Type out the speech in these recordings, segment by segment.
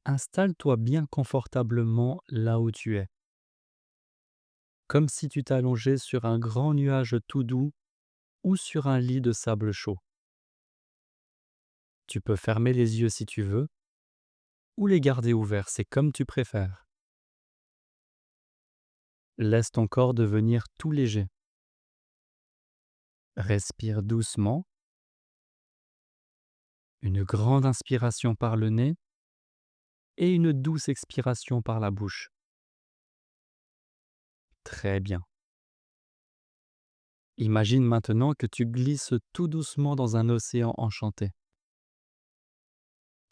Installe-toi bien confortablement là où tu es, comme si tu t'allongeais sur un grand nuage tout doux ou sur un lit de sable chaud. Tu peux fermer les yeux si tu veux, ou les garder ouverts, c'est comme tu préfères. Laisse ton corps devenir tout léger. Respire doucement, une grande inspiration par le nez et une douce expiration par la bouche. Très bien. Imagine maintenant que tu glisses tout doucement dans un océan enchanté.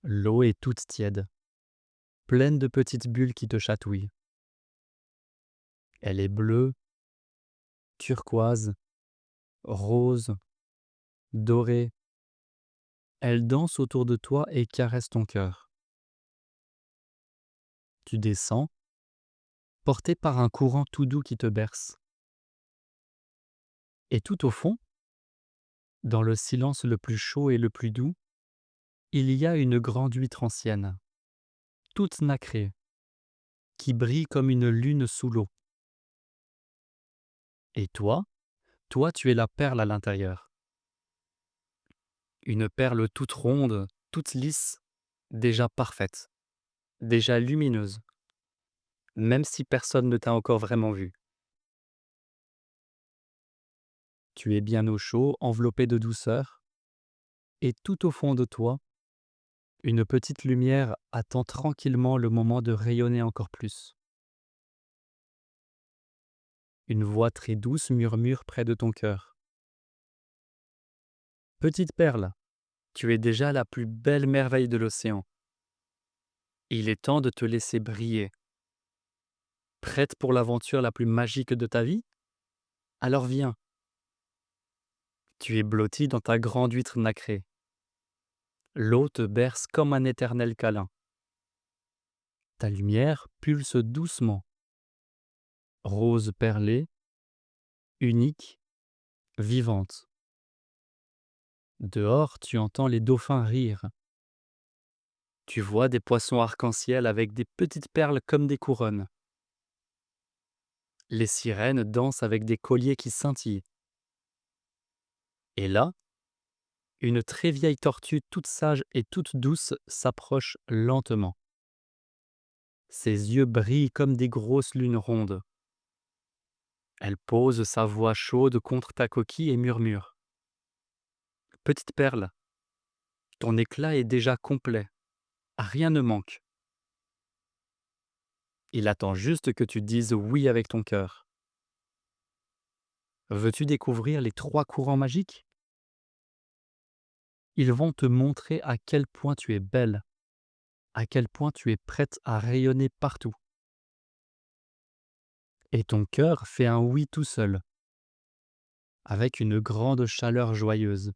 L'eau est toute tiède, pleine de petites bulles qui te chatouillent. Elle est bleue, turquoise, rose, dorée. Elle danse autour de toi et caresse ton cœur. Tu descends, porté par un courant tout doux qui te berce. Et tout au fond, dans le silence le plus chaud et le plus doux, il y a une grande huître ancienne, toute nacrée, qui brille comme une lune sous l'eau. Et toi tu es la perle à l'intérieur. Une perle toute ronde, toute lisse, déjà parfaite, déjà lumineuse, même si personne ne t'a encore vraiment vu. Tu es bien au chaud, enveloppé de douceur, et tout au fond de toi, une petite lumière attend tranquillement le moment de rayonner encore plus. Une voix très douce murmure près de ton cœur. Petite perle, tu es déjà la plus belle merveille de l'océan. Il est temps de te laisser briller. Prête pour l'aventure la plus magique de ta vie? Alors viens, tu es blottie dans ta grande huître nacrée. L'eau te berce comme un éternel câlin. Ta lumière pulse doucement, rose perlée, unique, vivante. Dehors, tu entends les dauphins rire. Tu vois des poissons arc-en-ciel avec des petites perles comme des couronnes. Les sirènes dansent avec des colliers qui scintillent. Et là, une très vieille tortue toute sage et toute douce s'approche lentement. Ses yeux brillent comme des grosses lunes rondes. Elle pose sa voix chaude contre ta coquille et murmure. Petite perle, ton éclat est déjà complet. Rien ne manque. Il attend juste que tu dises oui avec ton cœur. Veux-tu découvrir les 3 courants magiques? Ils vont te montrer à quel point tu es belle, à quel point tu es prête à rayonner partout. Et ton cœur fait un oui tout seul, avec une grande chaleur joyeuse.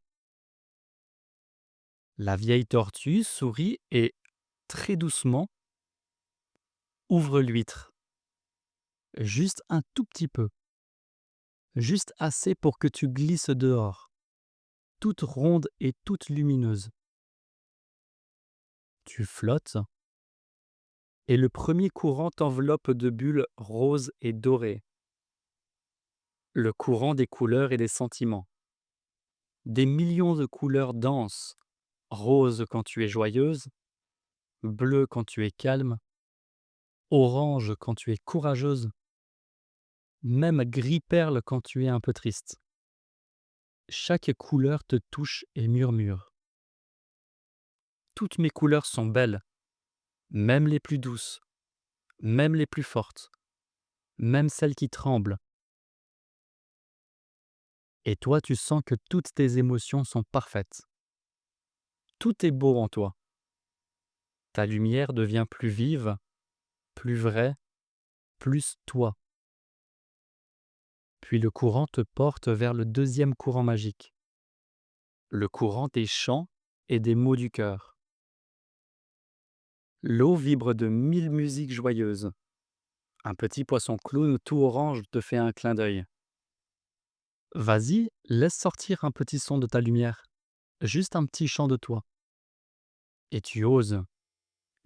La vieille tortue sourit et, très doucement, ouvre l'huître. Juste un tout petit peu, juste assez pour que tu glisses dehors, toute ronde et toute lumineuse. Tu flottes, et le premier courant t'enveloppe de bulles roses et dorées. Le courant des couleurs et des sentiments. Des millions de couleurs dansent, rose quand tu es joyeuse, bleu quand tu es calme, orange quand tu es courageuse, même gris perle quand tu es un peu triste. Chaque couleur te touche et murmure. Toutes mes couleurs sont belles, même les plus douces, même les plus fortes, même celles qui tremblent. Et toi, tu sens que toutes tes émotions sont parfaites. Tout est beau en toi. Ta lumière devient plus vive, plus vraie, plus toi. Puis le courant te porte vers le deuxième courant magique, le courant des chants et des mots du cœur. L'eau vibre de 1000 musiques joyeuses. Un petit poisson clown tout orange te fait un clin d'œil. Vas-y, laisse sortir un petit son de ta lumière, juste un petit chant de toi. Et tu oses,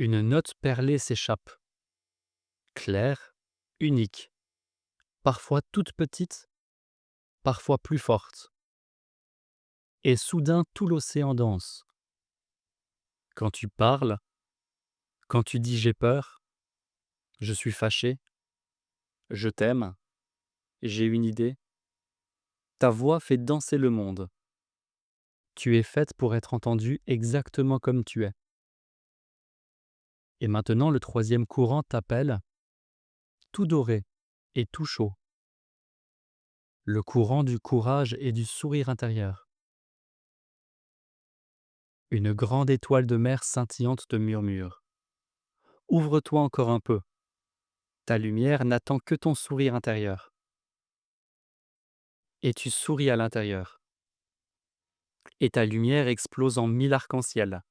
Une note perlée s'échappe, claire, unique, parfois toute petite, parfois plus forte. Et soudain tout l'océan danse. Quand tu parles, quand tu dis j'ai peur, je suis fâché, je t'aime, j'ai une idée, ta voix fait danser le monde. Tu es faite pour être entendue exactement comme tu es. Et maintenant le troisième courant t'appelle, tout doré et tout chaud. Le courant du courage et du sourire intérieur. Une grande étoile de mer scintillante te murmure. Ouvre-toi encore un peu. Ta lumière n'attend que ton sourire intérieur. Et tu souris à l'intérieur. Et ta lumière explose en mille arcs-en-ciel.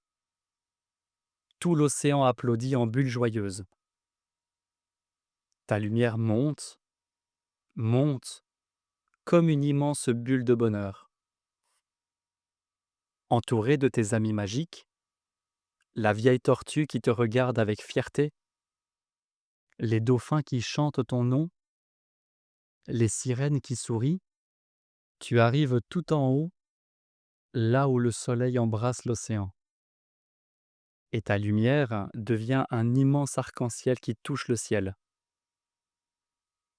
Tout l'océan applaudit en bulles joyeuses. Ta lumière monte, monte, comme une immense bulle de bonheur. Entouré de tes amis magiques, la vieille tortue qui te regarde avec fierté, les dauphins qui chantent ton nom, les sirènes qui sourient, tu arrives tout en haut, là où le soleil embrasse l'océan. Et ta lumière devient un immense arc-en-ciel qui touche le ciel.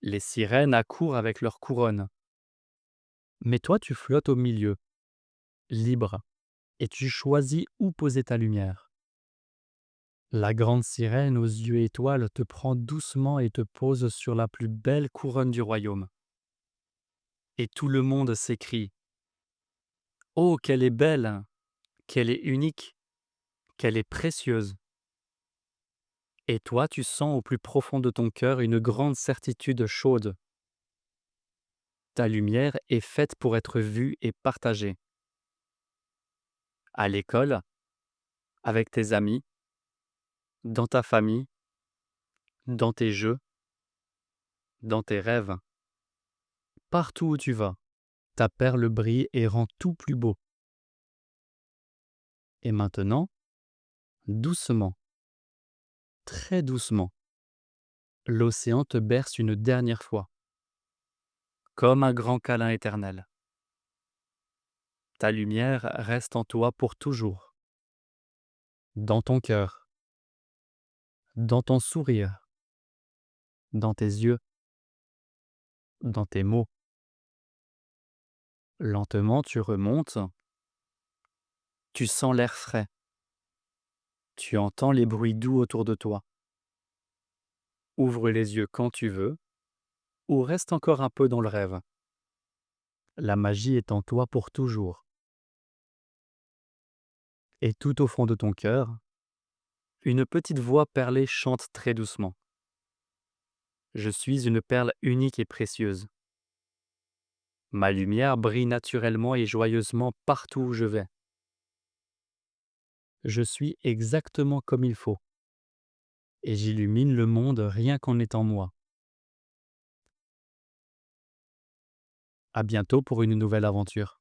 Les sirènes accourent avec leurs couronnes. Mais toi tu flottes au milieu, libre, et tu choisis où poser ta lumière. La grande sirène aux yeux étoiles te prend doucement et te pose sur la plus belle couronne du royaume. Et tout le monde s'écrie: «Oh, qu'elle est belle, qu'elle est unique, qu'elle est précieuse!» Et toi tu sens au plus profond de ton cœur une grande certitude chaude. Ta lumière est faite pour être vue et partagée. À l'école, avec tes amis, dans ta famille, dans tes jeux, dans tes rêves. Partout où tu vas, ta perle brille et rend tout plus beau. Et maintenant, doucement, très doucement, l'océan te berce une dernière fois, comme un grand câlin éternel. Ta lumière reste en toi pour toujours, dans ton cœur, dans ton sourire, dans tes yeux, dans tes mots. Lentement, tu remontes, tu sens l'air frais, tu entends les bruits doux autour de toi. Ouvre les yeux quand tu veux, ou reste encore un peu dans le rêve. La magie est en toi pour toujours. Et tout au fond de ton cœur, une petite voix perlée chante très doucement. Je suis une perle unique et précieuse. Ma lumière brille naturellement et joyeusement partout où je vais. Je suis exactement comme il faut, et j'illumine le monde rien qu'en étant moi. À bientôt pour une nouvelle aventure.